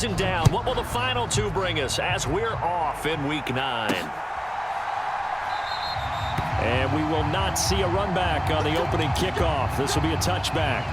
Down. What will the final two bring us as we're off in Week 9? And we will not see a run back on the opening kickoff. This will be a touchback.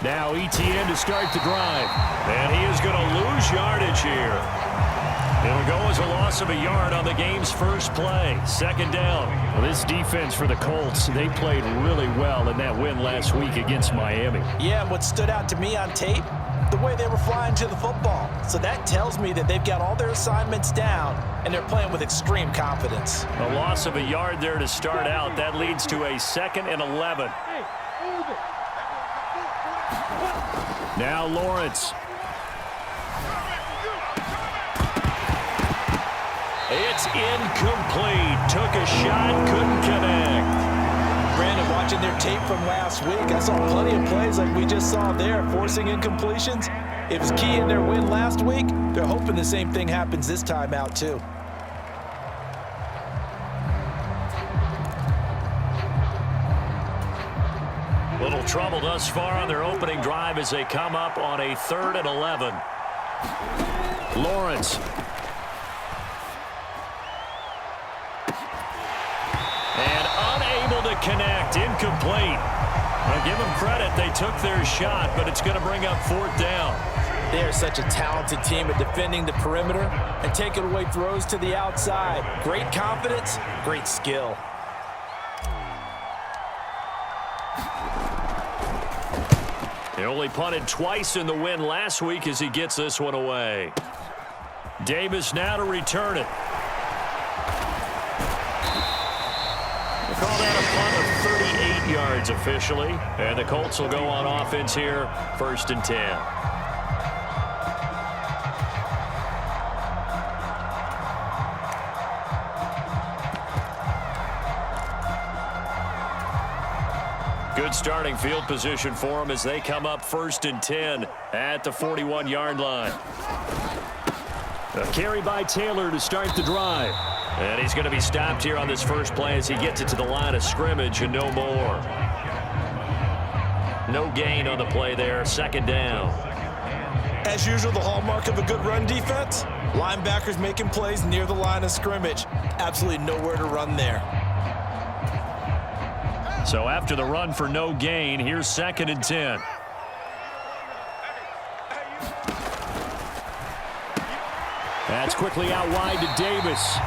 Now ETN to start the drive. And he is going to lose yardage here. It'll go as a loss of a yard on the game's first play. Second down. Well, this defense for the Colts, they played really well in that win last week against Miami. Yeah, and what stood out to me on tape, the way they were flying to the football. So that tells me that they've got all their assignments down, and they're playing with extreme confidence. A loss of a yard there to start out. That leads to a 2nd and 11. Now Lawrence. It's incomplete. Took a shot, couldn't connect. Brandon, watching their tape from last week, I saw plenty of plays like we just saw there, forcing incompletions. It was key in their win last week. They're hoping the same thing happens this time out, too. Little trouble thus far on their opening drive as they come up on a 3rd and 11. Lawrence. And unable to connect. Incomplete. I'll give them credit. They took their shot, but it's going to bring up 4th down. They are such a talented team at defending the perimeter and taking away throws to the outside. Great confidence, great skill. He only punted twice in the win last week as he gets this one away. Davis now to return it. We'll call that a punt of 38 yards officially. And the Colts will go on offense here, 1st and 10. Good starting field position for them as they come up 1st and 10 at the 41-yard line. A carry by Taylor to start the drive. And he's going to be stopped here on this first play as he gets it to the line of scrimmage and no more. No gain on the play there. 2nd down. As usual, the hallmark of a good run defense, linebackers making plays near the line of scrimmage. Absolutely nowhere to run there. So after the run for no gain, here's 2nd and 10. That's quickly out wide to Davis.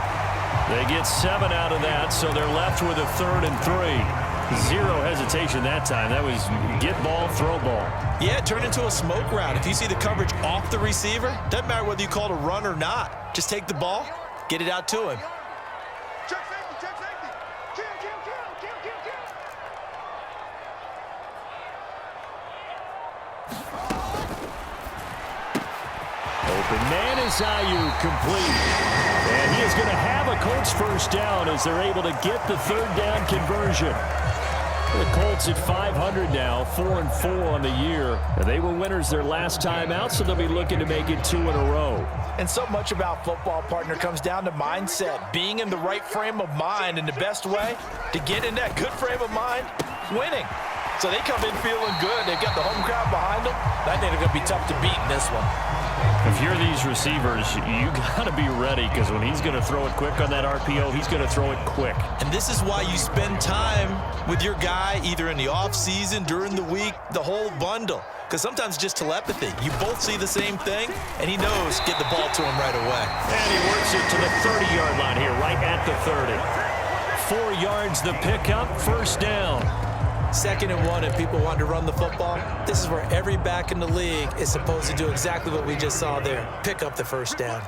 They get 7 out of that, so they're left with a 3rd and 3. Zero hesitation that time. That was get ball, throw ball. Yeah, it turned into a smoke route. If you see the coverage off the receiver, doesn't matter whether you call it a run or not. Just take the ball, get it out to him. Open man is Ayuk, complete. And he is going to have a Colts 1st down as they're able to get the 3rd down conversion. The Colts at 500 now, 4-4 on the year. And they were winners their last time out, so they'll be looking to make it 2 in a row. And so much about football, partner, comes down to mindset. Being in the right frame of mind, and the best way to get in that good frame of mind, winning. So they come in feeling good. They've got the home crowd behind them. I think they're going to be tough to beat in this one. If you're these receivers, you got to be ready because when he's going to throw it quick on that RPO, he's going to throw it quick. And this is why you spend time with your guy either in the offseason, during the week, the whole bundle. Because sometimes it's just telepathy. You both see the same thing, and he knows get the ball to him right away. And he works it to the 30-yard line here, right at the 30. 4 yards the pickup, 1st down. 2nd and 1, and people want to run the football. This is where every back in the league is supposed to do exactly what we just saw there. Pick up the 1st down.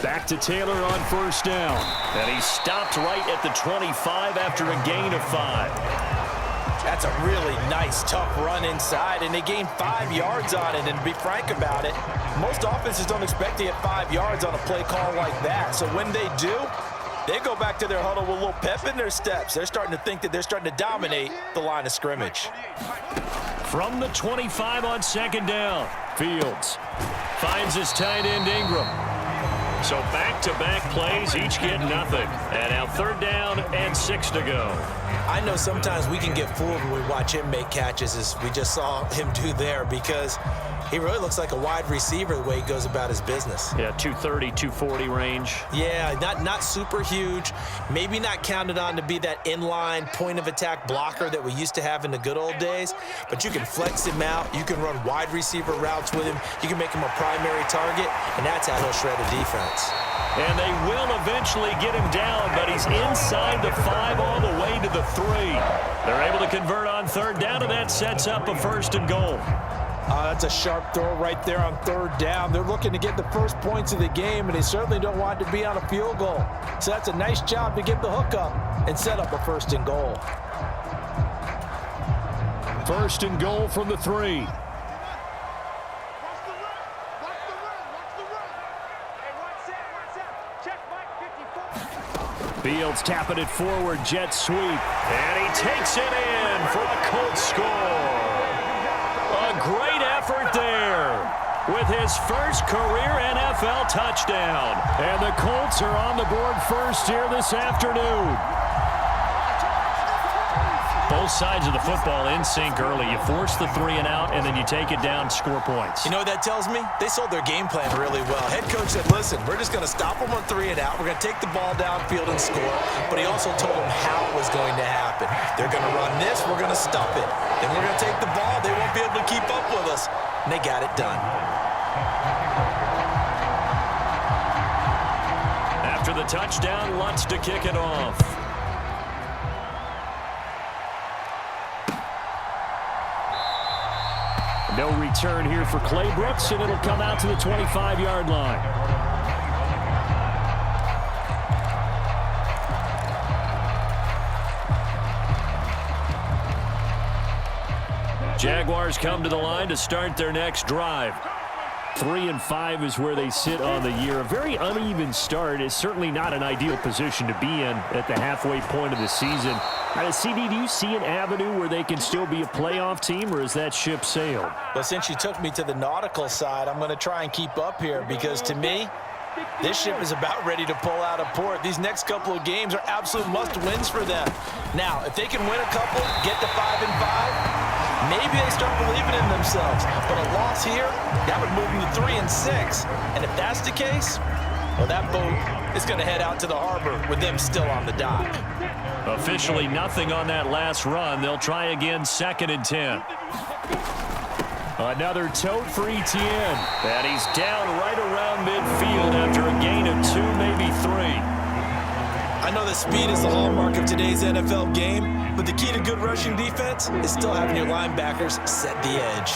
Back to Taylor on 1st down. And he stopped right at the 25 after a gain of 5. That's a really nice, tough run inside, and they gained 5 yards on it. And to be frank about it, most offenses don't expect to get 5 yards on a play call like that. So when they do, they go back to their huddle with a little pep in their steps. They're starting to think that they're starting to dominate the line of scrimmage. From the 25 on second down, Fields finds his tight end Ingram. So back-to-back plays, each get nothing. And now third down and 6 to go. I know sometimes we can get fooled when we watch him make catches, as we just saw him do there, because he really looks like a wide receiver the way he goes about his business. Yeah, 230, 240 range. Yeah, not super huge. Maybe not counted on to be that inline point-of-attack blocker that we used to have in the good old days, but you can flex him out. You can run wide receiver routes with him. You can make him a primary target, and that's how he'll shred a defense. And they will eventually get him down, but he's inside the 5 all the way to the 3. They're able to convert on third down, and that sets up a 1st and goal. That's a sharp throw right there on third down. They're looking to get the first points of the game, and they certainly don't want to be on a field goal. So that's a nice job to get the hook up and set up a 1st and goal. 1st and goal from the 3. Fields tapping it forward, jet sweep, and he takes it in for a Colts score. A great effort there with his first career NFL touchdown. And the Colts are on the board first here this afternoon. Both sides of the football in sync early. You force the 3 and out, and then you take it down, score points. You know what that tells me? They sold their game plan really well. Head coach said, listen, we're just going to stop them on 3 and out. We're going to take the ball downfield and score. But he also told them how it was going to happen. They're going to run this. We're going to stop it. Then we're going to take the ball. They won't be able to keep up with us. And they got it done. After the touchdown, Lutz to kick it off. No return here for Clay Brooks, and it'll come out to the 25-yard line. Jaguars come to the line to start their next drive. 3-5 is where they sit on the year. A very uneven start is certainly not an ideal position to be in at the halfway point of the season. CD, do you see an avenue where they can still be a playoff team, or is that ship sailed? Well, since you took me to the nautical side, I'm going to try and keep up here, because to me, this ship is about ready to pull out of port. These next couple of games are absolute must-wins for them. Now, if they can win a couple, get to 5-5, maybe they start believing in themselves. But a loss here, that would move them to 3-6. And if that's the case, well, that boat is going to head out to the harbor with them still on the dock. Officially nothing on that last run. They'll try again, 2nd and 10. Another tote for Etienne. And he's down right around midfield after a gain of 2, maybe 3. I know that speed is the hallmark of today's NFL game, but the key to good rushing defense is still having your linebackers set the edge.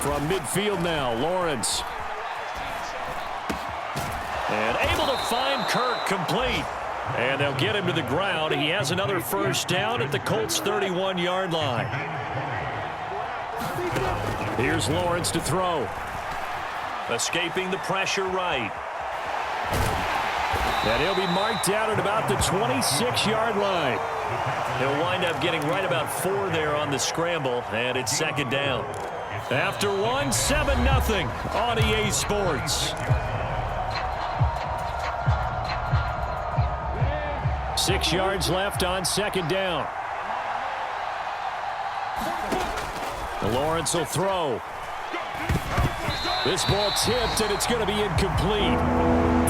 From midfield now, Lawrence. And able to find Kirk complete. And they'll get him to the ground. He has another 1st down at the Colts' 31-yard line. Here's Lawrence to throw. Escaping the pressure right. And he'll be marked down at about the 26-yard line. He'll wind up getting right about 4 there on the scramble, and it's 2nd down. After 1, 7-0 on EA Sports. 6 yards left on 2nd down. Lawrence will throw. This ball tipped, and it's going to be incomplete.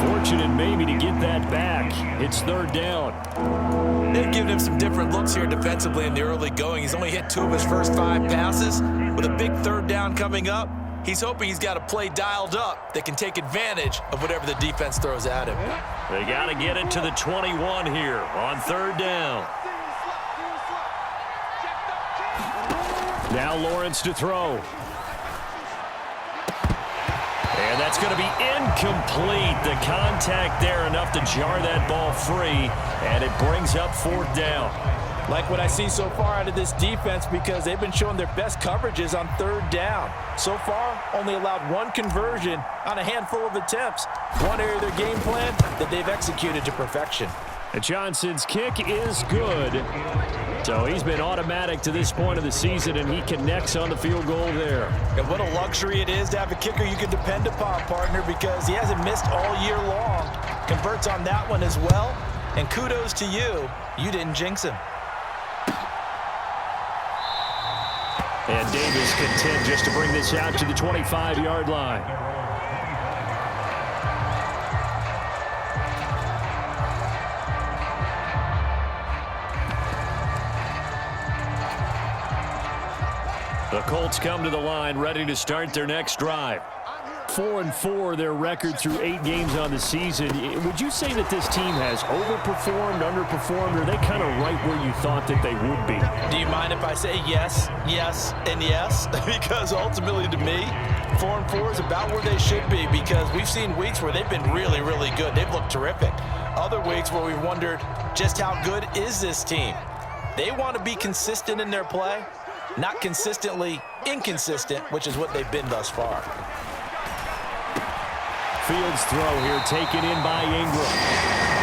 Fortunate maybe to get that back. It's 3rd down. They've given him some different looks here defensively in the early going. He's only hit 2 of his first 5 passes. With a big 3rd down coming up, he's hoping he's got a play dialed up that can take advantage of whatever the defense throws at him. They got to get it to the 21 here on 3rd down. Now Lawrence to throw. And that's it's going to be incomplete. The contact there enough to jar that ball free, and it brings up fourth down. Like what I see so far out of this defense, because they've been showing their best coverages on third down. So far, only allowed one conversion on a handful of attempts. One area of their game plan that they've executed to perfection. And Johnson's kick is good. So he's been automatic to this point of the season, and he connects on the field goal there. And what a luxury it is to have a kicker you can depend upon, partner, because he hasn't missed all year long. Converts on that one as well. And kudos to you. You didn't jinx him. And Davis content just to bring this out to the 25-yard line. The Colts come to the line ready to start their next drive. 4-4 their record through 8 games on the season. Would you say that this team has overperformed, underperformed, or are they kind of right where you thought that they would be? Do you mind if I say yes, yes, and yes? Because ultimately to me, 4-4 is about where they should be, because we've seen weeks where they've been really, really good. They've looked terrific. Other weeks where we've wondered just how good is this team. They want to be consistent in their play, not consistently inconsistent, which is what they've been thus far. Fields throw here taken in by Ingram.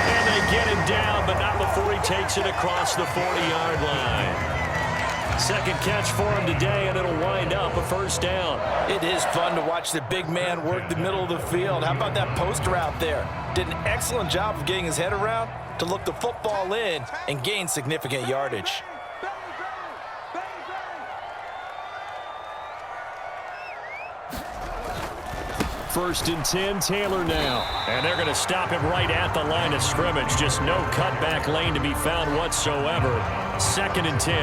And they get him down, but not before he takes it across the 40-yard line. Second catch for him today, and it'll wind up a first down. It is fun to watch the big man work the middle of the field. How about that post route there? Did an excellent job of getting his head around to look the football in and gain significant yardage. First and 10, Taylor now. And they're going to stop him right at the line of scrimmage. Just no cutback lane to be found whatsoever. Second and 10.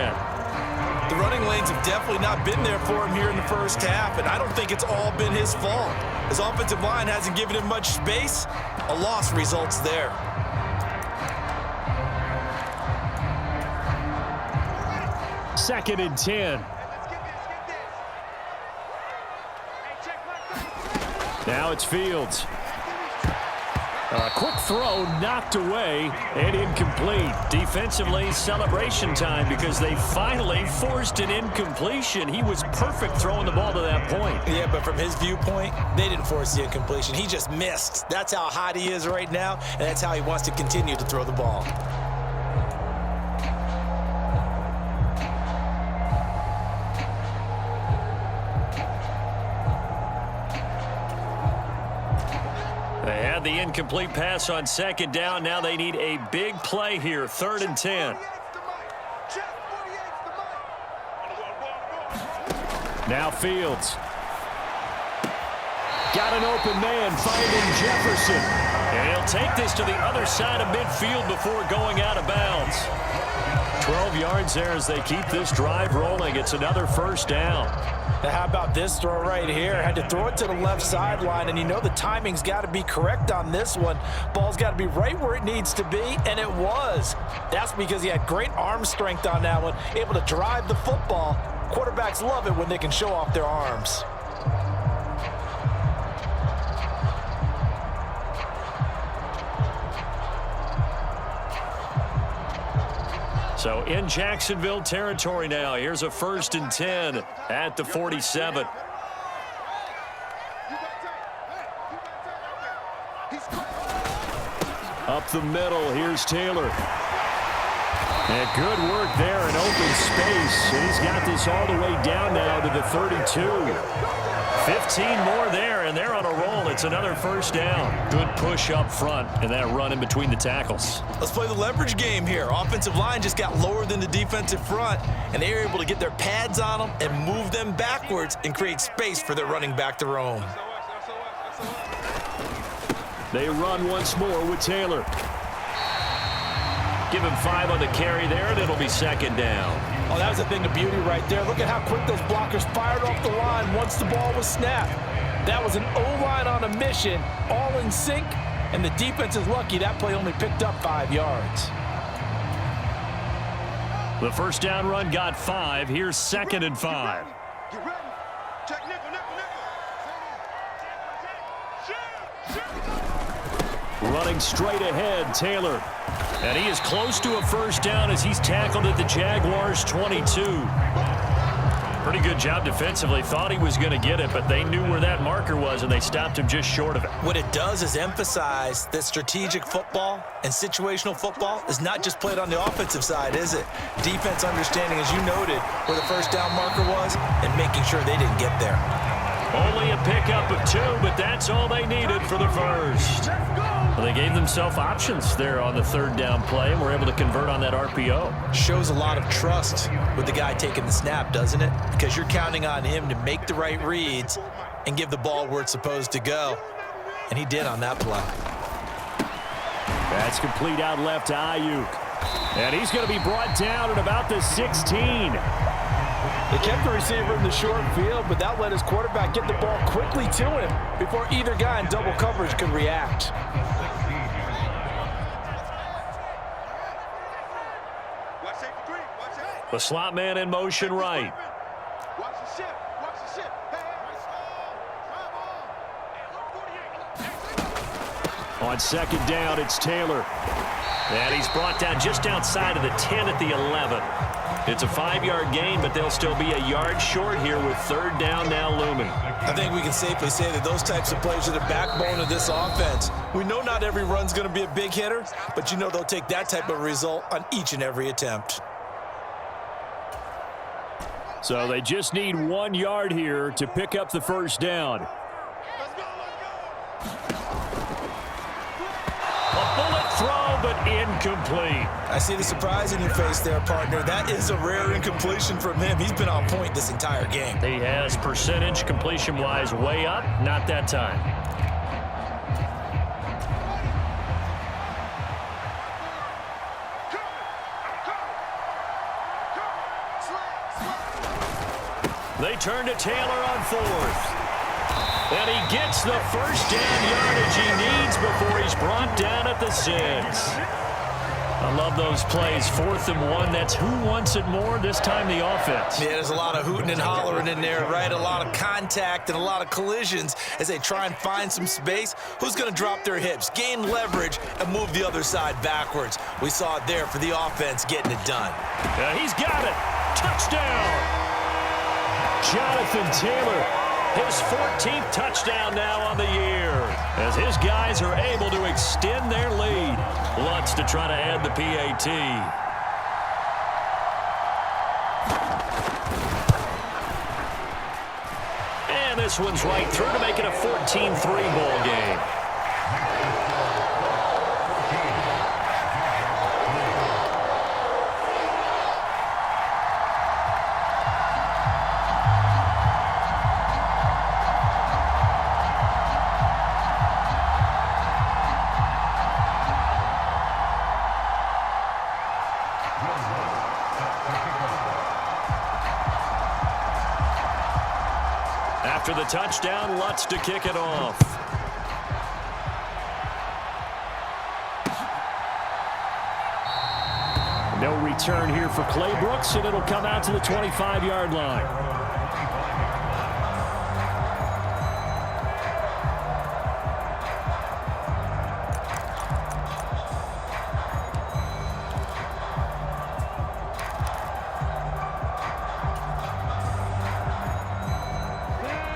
The running lanes have definitely not been there for him here in the first half, and I don't think it's all been his fault. His offensive line hasn't given him much space. A loss results there. Second and 10. Now it's Fields. A quick throw knocked away and incomplete. Defensively, celebration time because they finally forced an incompletion. He was perfect throwing the ball to that point. Yeah, but from his viewpoint, they didn't force the incompletion. He just missed. That's how hot he is right now, and that's how he wants to continue to throw the ball. The incomplete pass on second down. Now they need a big play here. Third and 10. Now Fields. Got an open man finding Jefferson. And he'll take this to the other side of midfield before going out of bounds. 12 yards there as they keep this drive rolling. It's another first down. Now how about this throw right here? Had to throw it to the left sideline, and you know the timing's got to be correct on this one. Ball's got to be right where it needs to be, and it was. That's because he had great arm strength on that one, able to drive the football. Quarterbacks love it when they can show off their arms. So in Jacksonville territory now. Here's a first and 10 at the 47. Up the middle, here's Taylor. And good work there in open space. And he's got this all the way down now to the 32. 15 more there, and they're on a roll. It's another first down. Good push up front, and that run in between the tackles. Let's play the leverage game here. Offensive line just got lower than the defensive front, and they were able to get their pads on them and move them backwards and create space for their running back to roam. They run once more with Taylor. Give him 5 on the carry there, and it'll be second down. Oh, that was a thing of beauty right there. Look at how quick those blockers fired off the line once the ball was snapped. That was an O-line on a mission, all in sync, and the defense is lucky that play only picked up 5 yards. The first down run got 5. Here's second and 5. Running straight ahead, Taylor. And he is close to a first down as he's tackled at the Jaguars' 22. Pretty good job defensively. Thought he was going to get it, but they knew where that marker was, and they stopped him just short of it. What it does is emphasize that strategic football and situational football is not just played on the offensive side, is it? Defense understanding, as you noted, where the first down marker was and making sure they didn't get there. Only a pickup of 2, but that's all they needed for the first. Well, they gave themselves options there on the third down play and were able to convert on that RPO. Shows a lot of trust with the guy taking the snap, doesn't it? Because you're counting on him to make the right reads and give the ball where it's supposed to go. And he did on that play. That's complete out left to Ayuk. And he's going to be brought down at about the 16. They kept the receiver in the short field, but that let his quarterback get the ball quickly to him before either guy in double coverage could react. The slot man in motion right. On second down, it's Taylor. And he's brought down just outside of the 10 at the 11. It's a 5-yard gain, but they'll still be a yard short here with third down now looming. I think we can safely say that those types of plays are the backbone of this offense. We know not every run's going to be a big hitter, but you know they'll take that type of result on each and every attempt. So they just need 1 yard here to pick up the first down. A bullet throw, but incomplete. I see the surprise in your face there, partner. That is a rare incompletion from him. He's been on point this entire game. He has percentage completion-wise way up, not that time. They turn to Taylor on 4th. And he gets the first down yardage he needs before he's brought down at the 6. I love those plays. 4th and 1. That's who wants it more, this time the offense. Yeah, there's a lot of hooting and hollering in there, right? A lot of contact and a lot of collisions as they try and find some space. Who's going to drop their hips, gain leverage, and move the other side backwards? We saw it there for the offense getting it done. He's got it. Touchdown. Jonathan Taylor, his 14th touchdown now on the year, as his guys are able to extend their lead. Lutz to try to add the PAT. And this one's right through to make it a 14-3 ball game. After the touchdown, Lutz to kick it off. No return here for Clay Brooks, and it'll come out to the 25-yard line.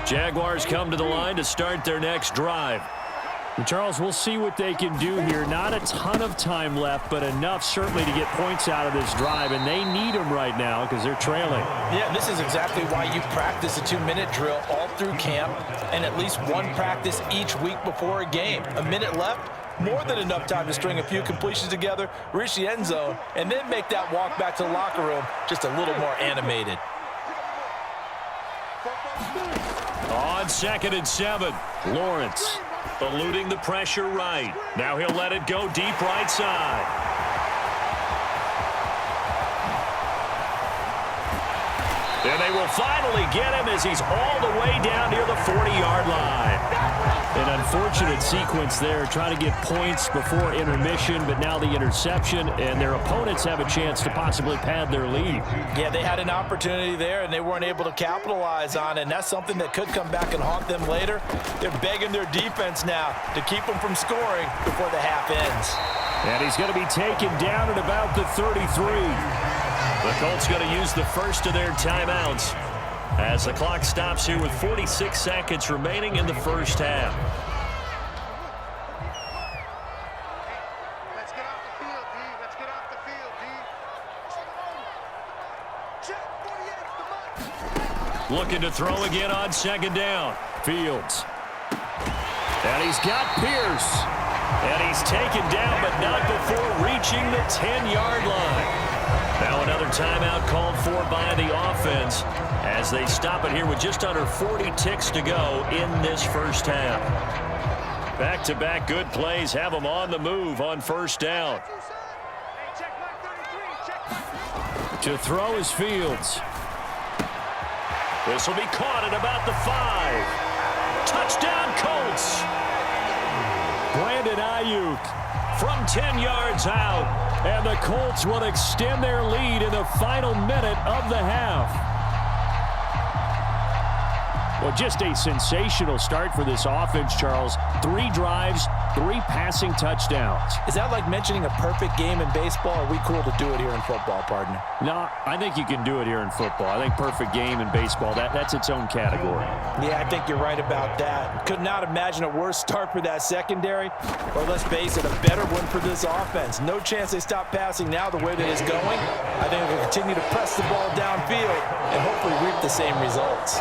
Jaguars come to the line to start their next drive. And Charles, we'll see what they can do here. Not a ton of time left, but enough certainly to get points out of this drive, and they need them right now because they're trailing. Yeah, this is exactly why you practice a 2-minute drill all through camp and at least one practice each week before a game. A minute left, more than enough time to string a few completions together, reach the end zone, and then make that walk back to the locker room just a little more animated. On 2nd and 7, Lawrence eluding the pressure right. Now he'll let it go deep right side. And they will finally get him as he's all the way down near the 40-yard line. And unfortunately, unfortunate sequence there, trying to get points before intermission, but now the interception, and their opponents have a chance to possibly pad their lead. Yeah, they had an opportunity there, and they weren't able to capitalize on it, and that's something that could come back and haunt them later. They're begging their defense now to keep them from scoring before the half ends. And he's going to be taken down at about the 33. The Colts going to use the first of their timeouts as the clock stops here with 46 seconds remaining in the first half. Let's get off the field, D. Let's get off the field, D. Check 48, Looking to throw again on second down. Fields. And he's got Pierce. And he's taken down, but not before reaching the 10-yard line. Now another timeout called for by the offense as they stop it here with just under 40 ticks to go in this first half. Back-to-back good plays have them on the move on first down. To throw is Fields. This will be caught at about the 5. Touchdown, Colts. Brandon Ayuk from 10 yards out, and the Colts will extend their lead in the final minute of the half. Well, just a sensational start for this offense, Charles. 3 drives, 3 passing touchdowns. Is that like mentioning a perfect game in baseball? Or are we cool to do it here in football, partner? No, I think you can do it here in football. I think perfect game in baseball, that's its own category. Yeah, I think you're right about that. Could not imagine a worse start for that secondary, or let's face it, a better one for this offense. No chance they stop passing now the way that it's going. I think they'll continue to press the ball downfield and hopefully reap the same results.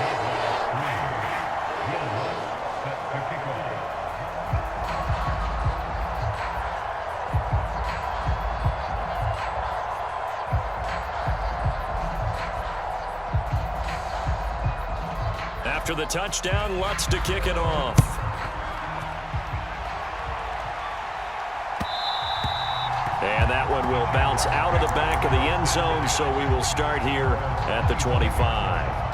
After the touchdown, Lutz to kick it off. And that one will bounce out of the back of the end zone, so we will start here at the 25.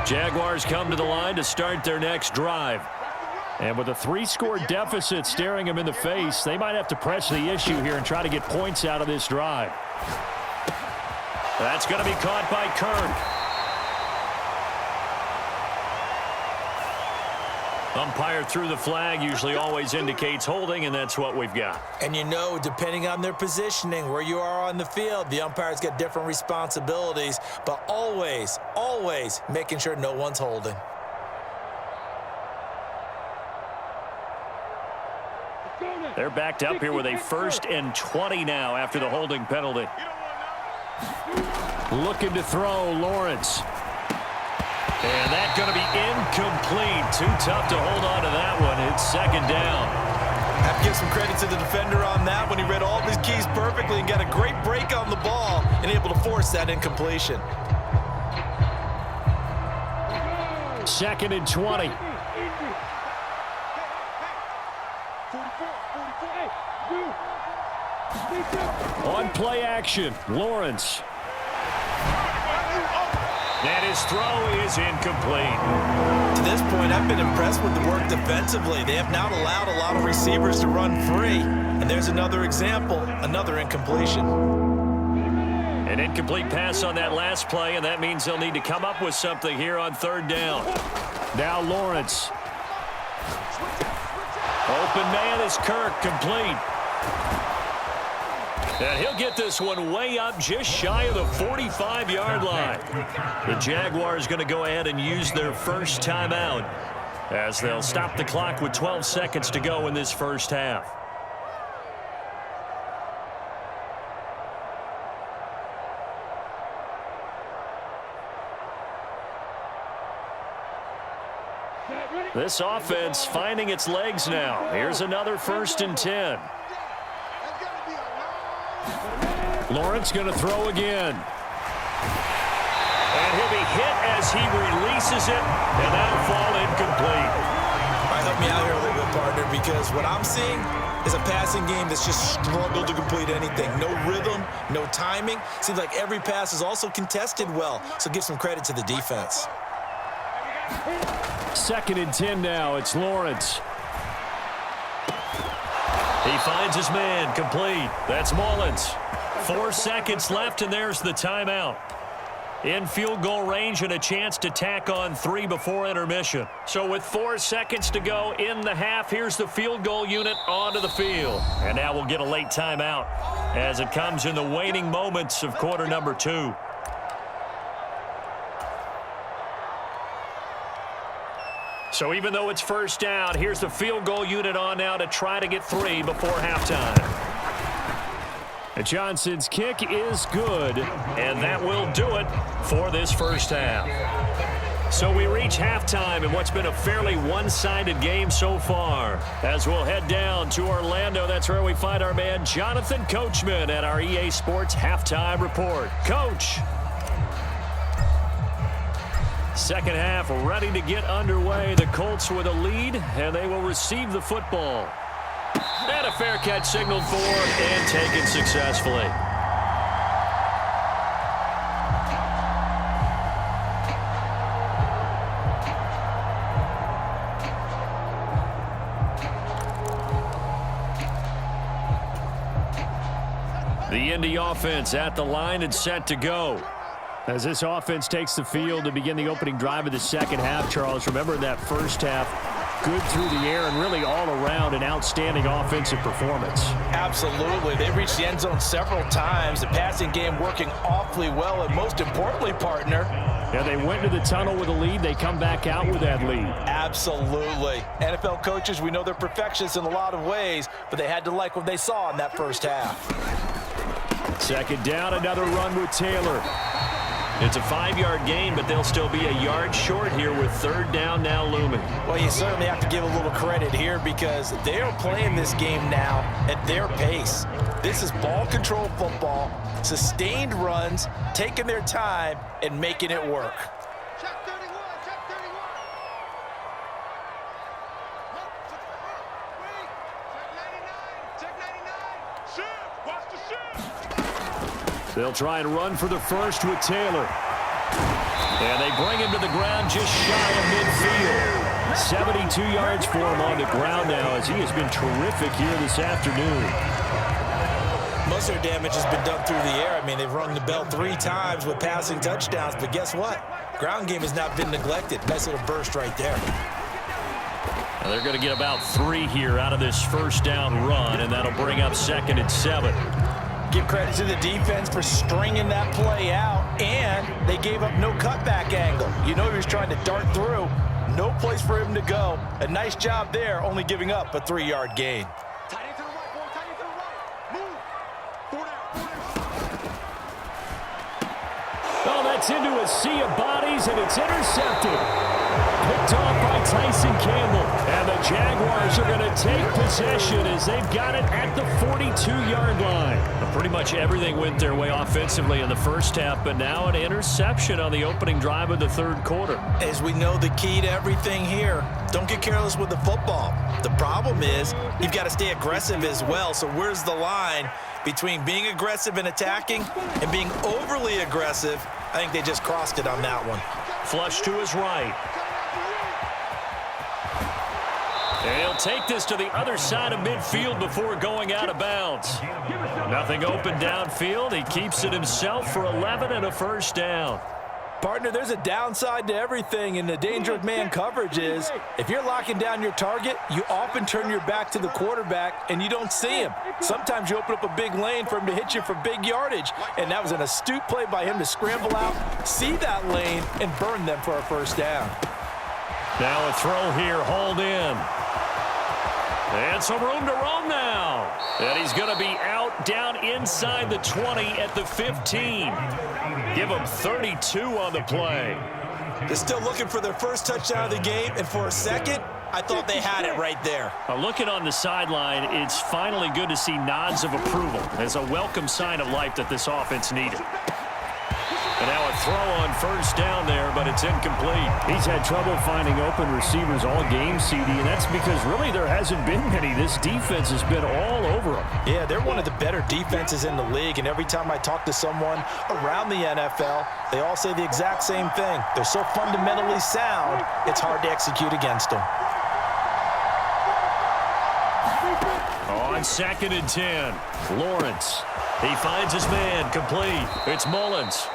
Jaguars come to the line to start their next drive. And with a 3-score deficit staring them in the face, they might have to press the issue here and try to get points out of this drive. That's going to be caught by Kirk. Umpire threw the flag, usually always indicates holding, and that's what we've got. And you know, depending on their positioning, where you are on the field, the umpires get different responsibilities, but always, always making sure no one's holding. They're backed up here with a 1st and 20 now after the holding penalty. Looking to throw, Lawrence. And that's going to be incomplete. Too tough to hold on to that one. It's second down. I have to give some credit to the defender on that when he read all of his keys perfectly and got a great break on the ball and able to force that incompletion. 2nd and 20. On play action, Lawrence. And his throw is incomplete. To this point, I've been impressed with the work defensively. They have not allowed a lot of receivers to run free. And there's another example, another incompletion. An incomplete pass on that last play, and that means they'll need to come up with something here on 3rd down. Now Lawrence. Open man is Kirk, complete. And he'll get this one way up just shy of the 45-yard line. The Jaguars going to go ahead and use their first timeout as they'll stop the clock with 12 seconds to go in this first half. This offense finding its legs now. Here's another 1st and 10. Lawrence going to throw again. And he'll be hit as he releases it, and that'll fall incomplete. All right, help me out here a little bit, partner, because what I'm seeing is a passing game that's just struggled to complete anything. No rhythm, no timing. Seems like every pass is also contested well, so give some credit to the defense. 2nd and 10 now. It's Lawrence. He finds his man, complete. That's Mullins. 4 seconds left, and there's the timeout. In field goal range and a chance to tack on 3 before intermission. So with 4 seconds to go in the half, here's the field goal unit onto the field. And now we'll get a late timeout as it comes in the waning moments of quarter number 2. So even though it's first down, here's the field goal unit on now to try to get 3 before halftime. Johnson's kick is good, and that will do it for this first half. So we reach halftime in what's been a fairly one-sided game so far. As we'll head down to Orlando, that's where we find our man Jonathan Coachman at our EA Sports Halftime Report. Coach. Second half ready to get underway. The Colts with a lead, and they will receive the football. And a fair catch signaled for and taken successfully. The Indy offense at the line and set to go. As this offense takes the field to begin the opening drive of the second half, Charles, remember that first half, good through the air and really all around an outstanding offensive performance. Absolutely. They reached the end zone several times. The passing game working awfully well, and most importantly, partner. Yeah, they went to the tunnel with a lead. They come back out with that lead. Absolutely. NFL coaches, we know they're perfectionists in a lot of ways, but they had to like what they saw in that first half. Second down, another run with Taylor. It's a 5-yard gain, but they'll still be a yard short here with third down now looming. Well, you certainly have to give a little credit here because they are playing this game now at their pace. This is ball control football, sustained runs, taking their time and making it work. Check 31, check 31. Wait, check 99, check 99. Shift, watch the shift. They'll try and run for the first with Taylor. And they bring him to the ground just shy of midfield. 72 yards for him on the ground now as he has been terrific here this afternoon. Most of their damage has been done through the air. I mean, they've rung the bell 3 times with passing touchdowns, but guess what? Ground game has not been neglected. Nice little burst right there. Now they're going to get about 3 here out of this first down run, and that'll bring up 2nd and 7. Give credit to the defense for stringing that play out, and they gave up no cutback angle. You know he was trying to dart through. No place for him to go. A nice job there, only giving up a 3-yard gain. Tight end to the right, boy, tight end to the right. Move. 4 down. Oh, that's into a sea of bodies, and it's intercepted. Picked off by Tyson Campbell. And the Jaguars are going to take possession as they've got it at the 42-yard line. Pretty much everything went their way offensively in the first half, but now an interception on the opening drive of the third quarter. As we know, the key to everything here, don't get careless with the football. The problem is you've got to stay aggressive as well. So where's the line between being aggressive and attacking and being overly aggressive? I think they just crossed it on that one. Flush to his right. And he'll take this to the other side of midfield before going out of bounds. Nothing open downfield. He keeps it himself for 11 and a first down. Partner, there's a downside to everything, and the danger of man coverage is if you're locking down your target, you often turn your back to the quarterback and you don't see him. Sometimes you open up a big lane for him to hit you for big yardage, and that was an astute play by him to scramble out, see that lane, and burn them for a first down. Now a throw here, hauled in. And some room to roam now. And he's going to be out down inside the 20 at the 15. Give him 32 on the play. They're still looking for their first touchdown of the game, and for a second, I thought they had it right there. Looking on the sideline, it's finally good to see nods of approval as a welcome sign of life that this offense needed. And now a throw on first down there, but it's incomplete. He's had trouble finding open receivers all game, CD, and that's because really there hasn't been many. This defense has been all over them. Yeah, they're one of the better defenses in the league, and every time I talk to someone around the NFL, they all say the exact same thing. They're so fundamentally sound, it's hard to execute against them. On 2nd and 10, Lawrence. He finds his man, complete. It's Mullins.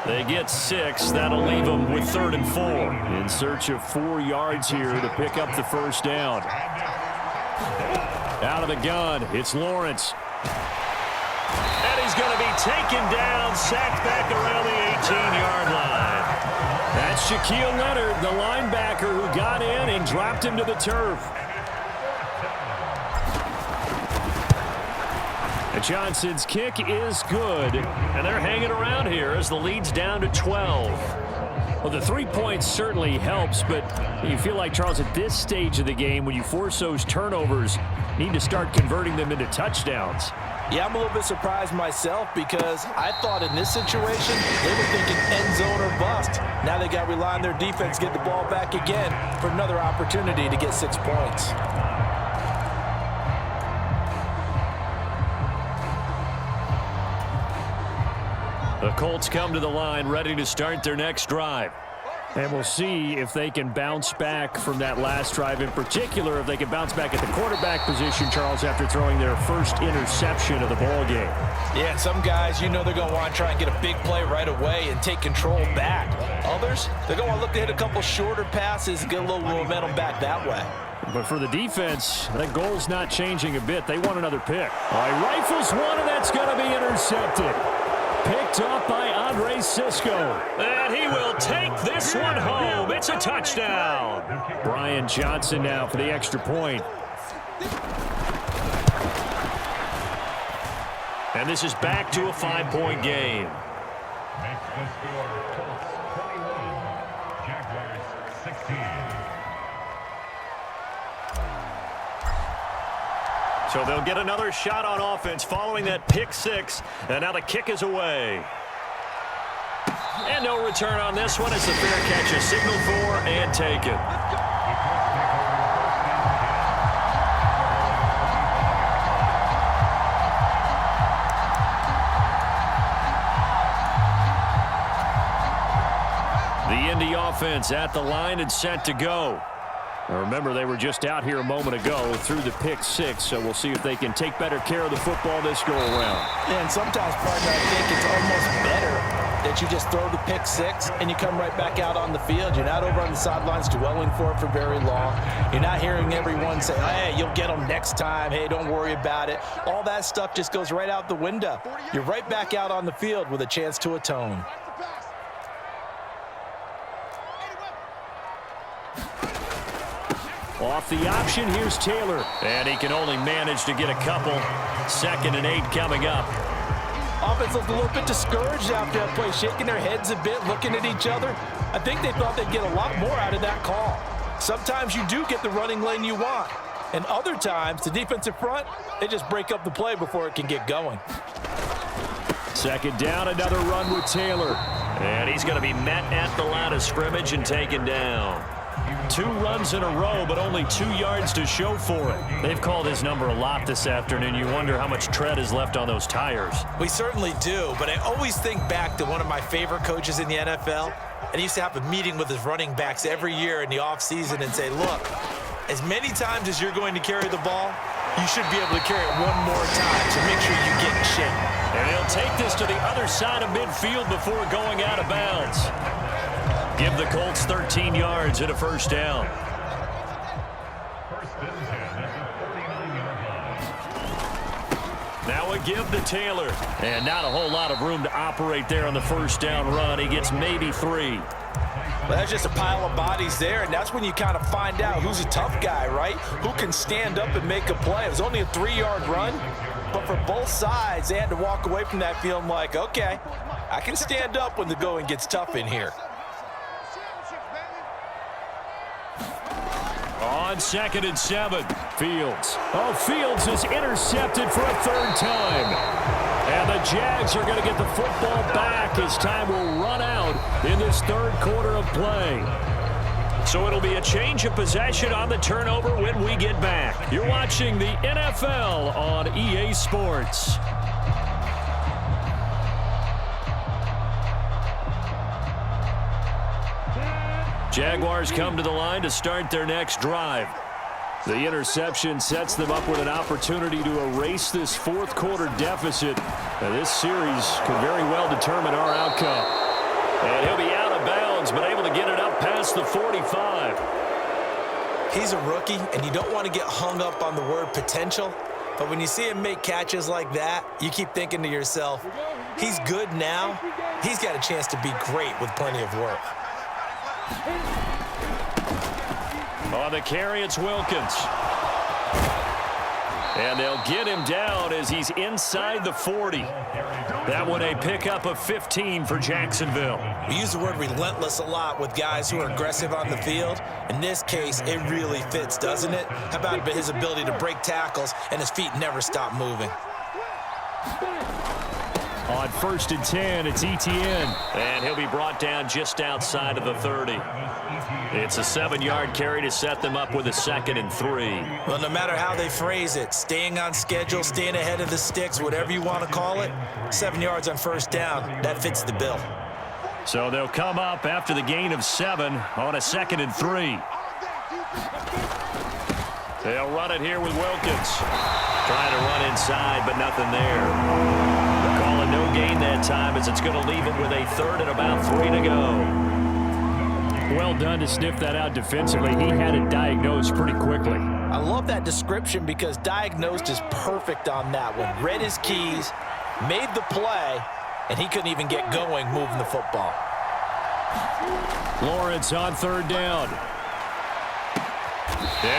They get 6. That'll leave them with 3rd and 4. In search of 4 yards here to pick up the first down. Out of the gun, it's Lawrence. And he's going to be taken down, sacked back around the 18-yard line. That's Shaquille Leonard, the linebacker who got in and dropped him to the turf. Johnson's kick is good, and they're hanging around here as the lead's down to 12. Well, the 3 points certainly helps, but you feel like, Charles, at this stage of the game, when you force those turnovers, need to start converting them into touchdowns. Yeah, I'm a little bit surprised myself because I thought in this situation they were thinking end zone or bust. Now they got to rely on their defense, get the ball back again for another opportunity to get 6 points. The Colts come to the line ready to start their next drive. And we'll see if they can bounce back from that last drive, in particular if they can bounce back at the quarterback position, Charles, after throwing their first interception of the ball game. Yeah, some guys, they're going to want to try and get a big play right away and take control back. Others, they're going to want to look to hit a couple shorter passes and get a little momentum back that way. But for the defense, that goal's not changing a bit. They want another pick. All right, rifles one, and that's going to be intercepted. Picked up by Andre Cisco. And he will take this one home. It's a touchdown. Brian Johnson now for the extra point. And this is back to a 5-point game. Makes the score Colts 21, Jaguars 16. So they'll get another shot on offense following that pick 6. And now the kick is away. And no return on this one. It's a fair catch, a signal for and taken. The Indy offense at the line and set to go. Now remember, they were just out here a moment ago through the pick 6, so we'll see if they can take better care of the football this go-around. And sometimes, partner, I think it's almost better that you just throw the pick 6 and you come right back out on the field. You're not over on the sidelines dwelling for it for very long. You're not hearing everyone say, hey, you'll get them next time. Hey, don't worry about it. All that stuff just goes right out the window. You're right back out on the field with a chance to atone. Off the option, here's Taylor. And he can only manage to get a couple. 2nd and 8 coming up. Offense looked a little bit discouraged after that play, shaking their heads a bit, looking at each other. I think they thought they'd get a lot more out of that call. Sometimes you do get the running lane you want. And other times, the defensive front, they just break up the play before it can get going. 2nd down, another run with Taylor. And he's going to be met at the line of scrimmage and taken down. 2 runs in a row, but only 2 yards to show for it. They've called his number a lot this afternoon. You wonder how much tread is left on those tires. We certainly do, but I always think back to one of my favorite coaches in the NFL. And he used to have a meeting with his running backs every year in the offseason and say, look, as many times as you're going to carry the ball, you should be able to carry it one more time, so make sure you get in shape. And he'll take this to the other side of midfield before going out of bounds. Give the Colts 13 yards and a first down. First and 10 at the 49-yard line. Now a give to Taylor. And not a whole lot of room to operate there on the first down run. He gets maybe 3. Well, that's just a pile of bodies there, and that's when you kind of find out who's a tough guy, right? Who can stand up and make a play. It was only a 3-yard run, but for both sides, they had to walk away from that feeling like, okay, I can stand up when the going gets tough in here. on 2nd and 7. Fields. Oh, Fields is intercepted for a 3rd time. And the Jags are going to get the football back as time will run out in this 3rd quarter of play. So it'll be a change of possession on the turnover when we get back. You're watching the NFL on EA Sports. Jaguars come to the line to start their next drive. The interception sets them up with an opportunity to erase this 4th quarter deficit. Now, this series could very well determine our outcome. And he'll be out of bounds, but able to get it up past the 45. He's a rookie, and you don't want to get hung up on the word potential. But when you see him make catches like that, you keep thinking to yourself, he's good now. He's got a chance to be great with plenty of work. On the carry, it's Wilkins. And they'll get him down as he's inside the 40. That one a pickup of 15 for Jacksonville. We use the word relentless a lot with guys who are aggressive on the field. In this case, it really fits, doesn't it? How about his ability to break tackles and his feet never stop moving? On 1st and 10, it's Etienne. And he'll be brought down just outside of the 30. It's a 7-yard carry to set them up with a 2nd and 3. Well, no matter how they phrase it, staying on schedule, staying ahead of the sticks, whatever you want to call it, 7 yards on 1st down, that fits the bill. So they'll come up after the gain of 7 on a 2nd and 3. They'll run it here with Wilkins. Trying to run inside, but nothing there. Calling no gain that time as it's going to leave him with a 3rd and about 3 to go. Well done to sniff that out defensively. He had it diagnosed pretty quickly. I love that description because diagnosed is perfect on that one. Read his keys, made the play, and he couldn't even get going moving the football. Lawrence on 3rd down.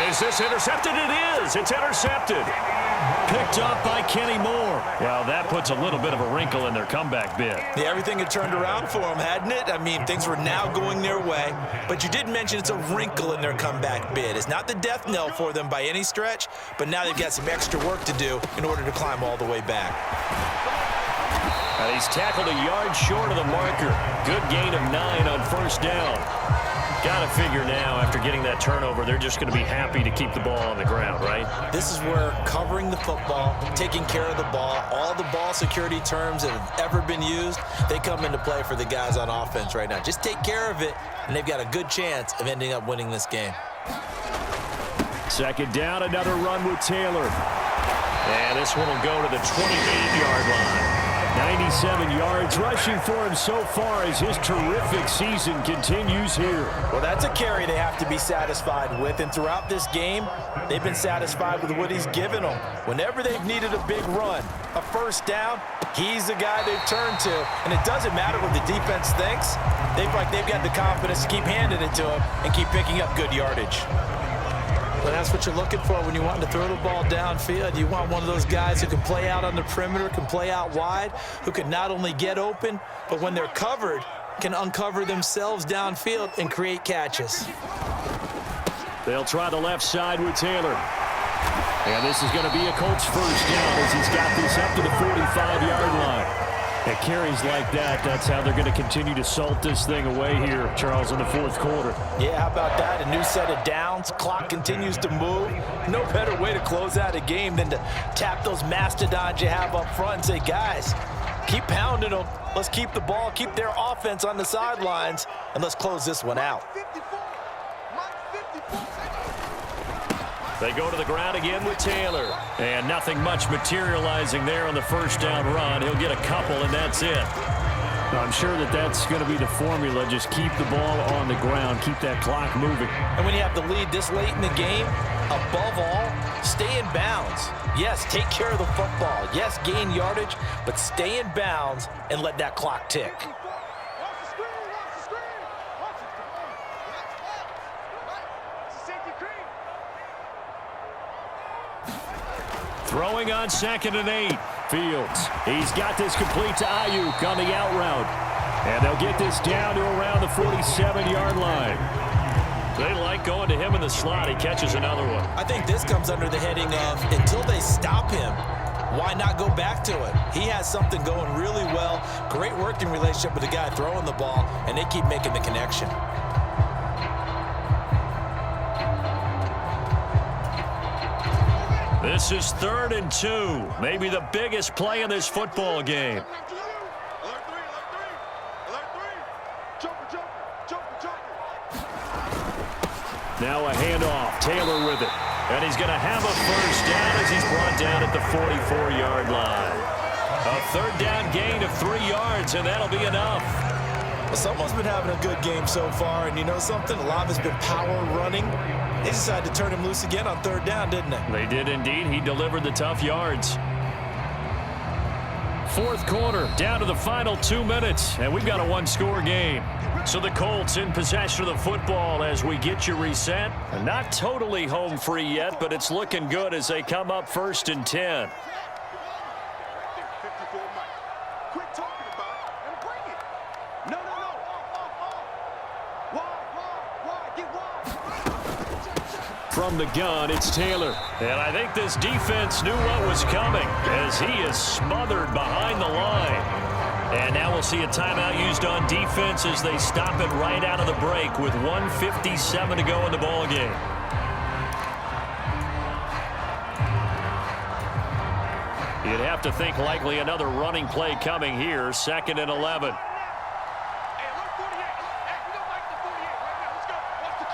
Is this intercepted? It is. It's intercepted. Picked up by Kenny Moore. Well, that puts a little bit of a wrinkle in their comeback bid. Yeah, everything had turned around for them, hadn't it? I mean, things were now going their way. But you did mention it's a wrinkle in their comeback bid. It's not the death knell for them by any stretch, but now they've got some extra work to do in order to climb all the way back. And he's tackled a yard short of the marker. Good gain of 9 on 1st down. Got to figure now, after getting that turnover, they're just going to be happy to keep the ball on the ground, right? This is where covering the football, taking care of the ball, all the ball security terms that have ever been used, they come into play for the guys on offense right now. Just take care of it, and they've got a good chance of ending up winning this game. 2nd down, another run with Taylor. And this one will go to the 28-yard line. 97 yards rushing for him so far as his terrific season continues here. Well, that's a carry they have to be satisfied with, and throughout this game, they've been satisfied with what he's given them. Whenever they've needed a big run, a 1st down, he's the guy they've turned to, and it doesn't matter what the defense thinks. They've got the confidence to keep handing it to him and keep picking up good yardage. But that's what you're looking for when you want to throw the ball downfield. You want one of those guys who can play out on the perimeter, can play out wide, who can not only get open, but when they're covered, can uncover themselves downfield and create catches. They'll try the left side with Taylor. And this is going to be a Colts 1st down as he's got this up to the 45-yard line. At carries like that, that's how they're going to continue to salt this thing away here, Charles, in the 4th quarter. Yeah, how about that? A new set of downs. Clock continues to move. No better way to close out a game than to tap those mastodons you have up front and say, guys, keep pounding them. Let's keep the ball, keep their offense on the sidelines, and let's close this one out. They go to the ground again with Taylor. And nothing much materializing there on the 1st down run. He'll get a couple, and that's it. I'm sure that's going to be the formula. Just keep the ball on the ground. Keep that clock moving. And when you have the lead this late in the game, above all, stay in bounds. Yes, take care of the football. Yes, gain yardage, but stay in bounds and let that clock tick. Throwing on 2nd and 8. Fields. He's got this complete to Ayuk on the out route. And they'll get this down to around the 47-yard line. They like going to him in the slot. He catches another one. I think this comes under the heading of until they stop him, why not go back to it? He has something going really well, great working relationship with the guy throwing the ball, and they keep making the connection. This is 3rd and 2. Maybe the biggest play in this football game. Now a handoff. Taylor with it. And he's going to have a first down as he's brought down at the 44-yard line. A 3rd down gain of 3 yards, and that'll be enough. Well, someone's been having a good game so far, and you know something? A lot of it's been power running. They decided to turn him loose again on 3rd down, didn't they? They did indeed. He delivered the tough yards. 4th quarter, down to the final 2 minutes, and we've got a 1-score game. So the Colts in possession of the football as we get you reset. Not totally home free yet, but it's looking good as they come up 1st and 10. Quit talking about it and bring it. No. Why? Get wide. From the gun, it's Taylor. And I think this defense knew what was coming as he is smothered behind the line. And now we'll see a timeout used on defense as they stop it right out of the break with 1:57 to go in the ball game. You'd have to think likely another running play coming here, 2nd and 11. Hey, look, 48. Hey, we don't like the 48 right now. Let's go. Watch the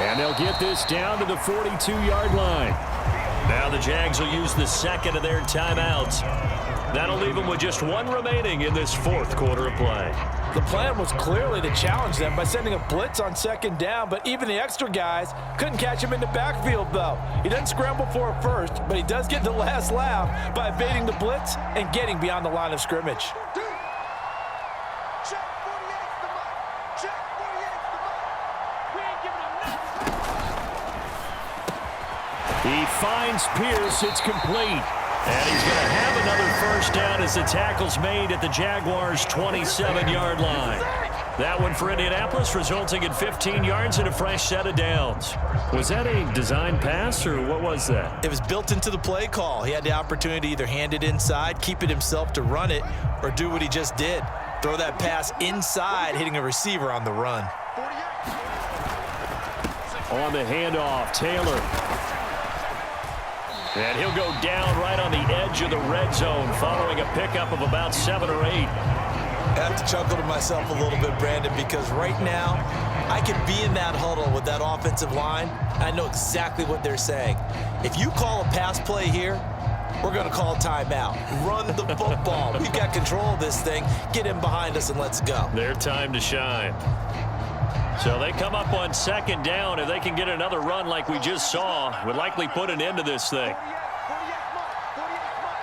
drill. And they'll get this down to the 42-yard line. Now the Jags will use the 2nd of their timeouts. That'll leave them with just 1 remaining in this 4th quarter of play. The plan was clearly to challenge them by sending a blitz on 2nd down, but even the extra guys couldn't catch him in the backfield, though. He doesn't scramble for a first, but he does get the last laugh by evading the blitz and getting beyond the line of scrimmage. Check 48's the mark. Check 48's the mark. We ain't giving him nothing. He finds Pierce. It's complete. And he's going to have another first down as the tackle's made at the Jaguars' 27-yard line. That one for Indianapolis, resulting in 15 yards and a fresh set of downs. Was that a design pass, or what was that? It was built into the play call. He had the opportunity to either hand it inside, keep it himself to run it, or do what he just did. Throw that pass inside, hitting a receiver on the run. On the handoff, Taylor. And he'll go down right on the edge of the red zone following a pickup of about 7 or 8. I have to chuckle to myself a little bit, Brandon, because right now I could be in that huddle with that offensive line. I know exactly what they're saying. If you call a pass play here, we're going to call a timeout. Run the football. We've got control of this thing. Get him behind us and let's go. Their time to shine. So they come up on 2nd down. If they can get another run like we just saw, would likely put an end to this thing. 48's mark. 48's mark.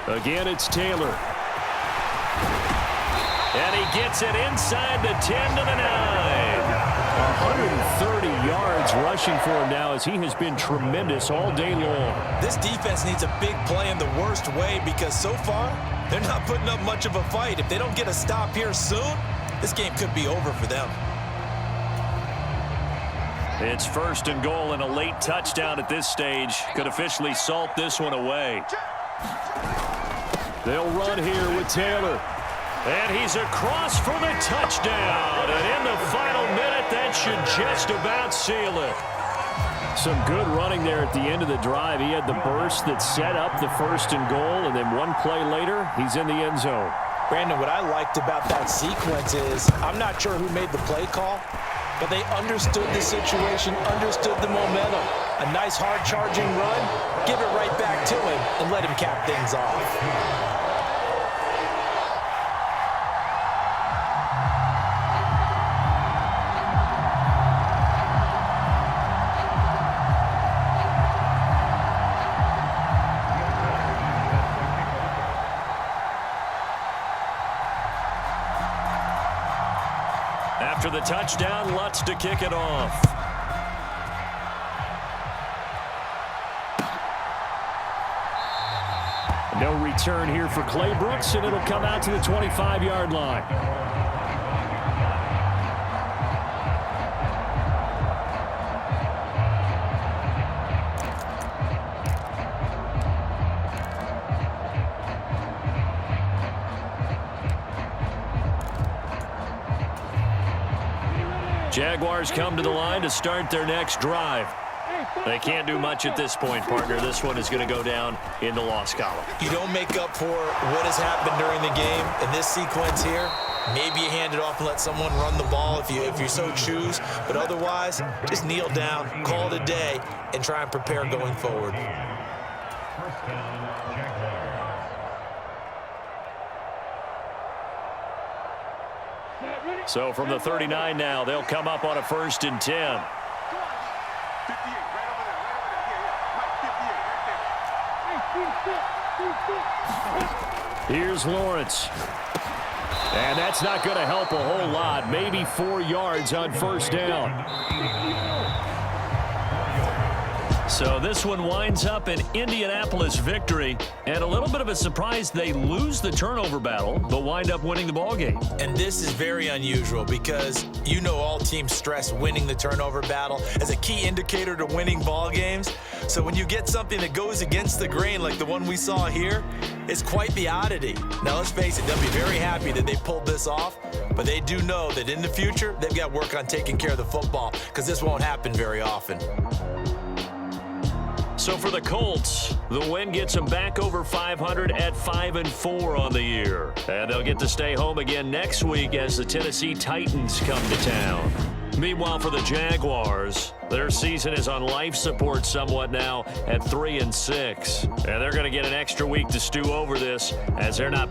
Go. Again, it's Taylor. And he gets it inside the 10 to the 9. 130 yards rushing for him now as he has been tremendous all day long. This defense needs a big play in the worst way because so far they're not putting up much of a fight. If they don't get a stop here soon, this game could be over for them. It's 1st and goal, and a late touchdown at this stage could officially salt this one away. They'll run here with Taylor. And he's across for the touchdown. And in the final minute, that should just about seal it. Some good running there at the end of the drive. He had the burst that set up the 1st and goal, and then one play later, he's in the end zone. Brandon, what I liked about that sequence is I'm not sure who made the play call, but they understood the situation, understood the momentum. A nice hard-charging run, give it right back to him, and let him cap things off. After the touchdown, Lutz to kick it off. No return here for Clay Brooks, and it'll come out to the 25-yard line. Jaguars come to the line to start their next drive. They can't do much at this point, partner. This one is going to go down in the loss column. You don't make up for what has happened during the game. In this sequence here, maybe you hand it off and let someone run the ball if you so choose. But otherwise, just kneel down, call it a day, and try and prepare going forward. So from the 39 now, they'll come up on a 1st and 10. Here's Lawrence. And that's not going to help a whole lot. Maybe 4 yards on 1st down. So this one winds up an Indianapolis victory. And a little bit of a surprise, they lose the turnover battle, but wind up winning the ballgame. And this is very unusual because you know all teams stress winning the turnover battle as a key indicator to winning ball games. So when you get something that goes against the grain like the one we saw here, it's quite the oddity. Now let's face it, they'll be very happy that they pulled this off, but they do know that in the future, they've got to work on taking care of the football because this won't happen very often. So for the Colts, the win gets them back over 500 at 5-4 on the year. And they'll get to stay home again next week as the Tennessee Titans come to town. Meanwhile, for the Jaguars, their season is on life support somewhat now at 3-6. And they're going to get an extra week to stew over this as they're not